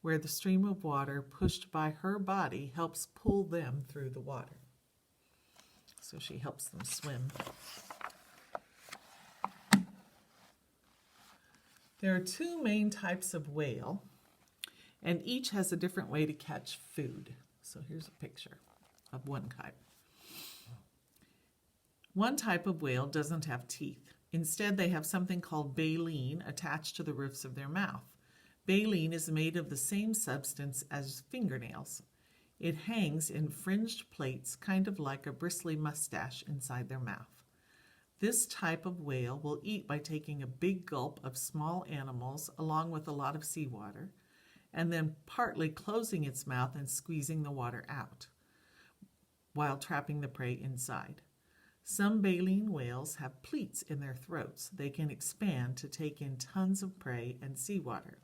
where the stream of water pushed by her body helps pull them through the water. So she helps them swim. There are two main types of whale, and each has a different way to catch food. So here's a picture of one type. One type of whale doesn't have teeth. Instead, they have something called baleen attached to the roofs of their mouth. Baleen is made of the same substance as fingernails. It hangs in fringed plates, kind of like a bristly mustache inside their mouth. This type of whale will eat by taking a big gulp of small animals along with a lot of seawater, and then partly closing its mouth and squeezing the water out, while trapping the prey inside. Some baleen whales have pleats in their throats. They can expand to take in tons of prey and seawater.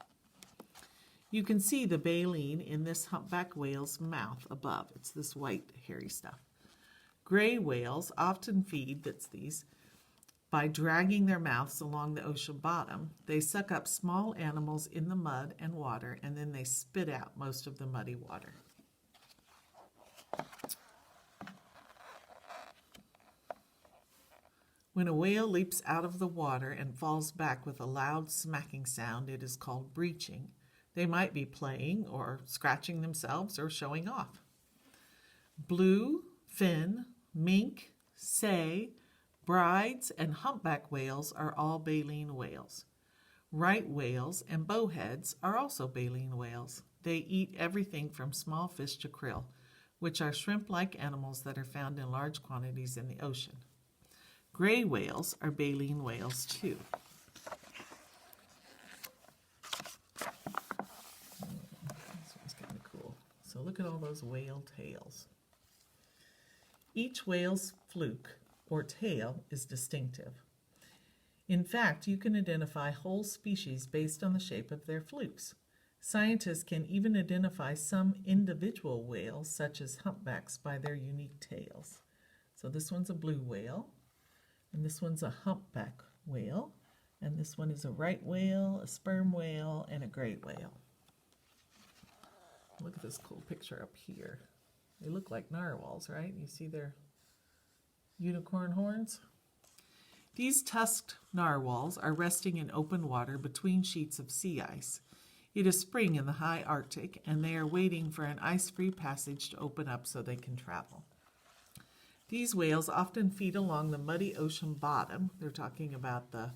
You can see the baleen in this humpback whale's mouth above. It's this white, hairy stuff. Gray whales often feed, that's these, by dragging their mouths along the ocean bottom. They suck up small animals in the mud and water, and then they spit out most of the muddy water. When a whale leaps out of the water and falls back with a loud smacking sound, it is called breaching. They might be playing or scratching themselves or showing off. Blue, fin, mink, sei, brides, and humpback whales are all baleen whales. Right whales and bowheads are also baleen whales. They eat everything from small fish to krill, which are shrimp-like animals that are found in large quantities in the ocean. Gray whales are baleen whales too. This one's kind of cool. So look at all those whale tails. Each whale's fluke, or tail, is distinctive. In fact, you can identify whole species based on the shape of their flukes. Scientists can even identify some individual whales, such as humpbacks, by their unique tails. So this one's a blue whale, and this one's a humpback whale, and this one is a right whale, a sperm whale, and a gray whale. Look at this cool picture up here. They look like narwhals, right? You see their unicorn horns? These tusked narwhals are resting in open water between sheets of sea ice. It is spring in the high Arctic, and they are waiting for an ice-free passage to open up so they can travel. These whales often feed along the muddy ocean bottom, they're talking about the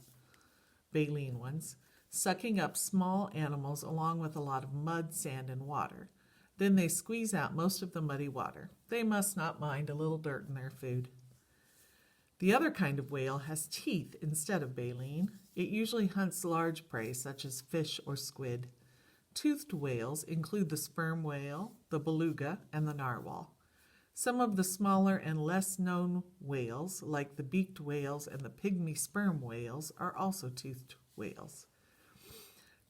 baleen ones, sucking up small animals along with a lot of mud, sand, and water. Then they squeeze out most of the muddy water. They must not mind a little dirt in their food. The other kind of whale has teeth instead of baleen. It usually hunts large prey such as fish or squid. Toothed whales include the sperm whale, the beluga, and the narwhal. Some of the smaller and less known whales, like the beaked whales and the pygmy sperm whales, are also toothed whales.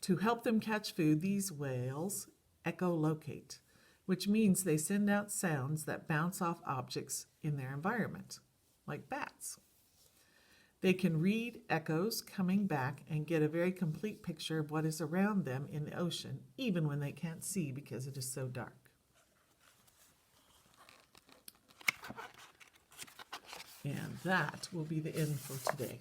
To help them catch food, these whales echolocate, which means they send out sounds that bounce off objects in their environment, like bats. They can read echoes coming back and get a very complete picture of what is around them in the ocean, even when they can't see because it is so dark. And that will be the end for today.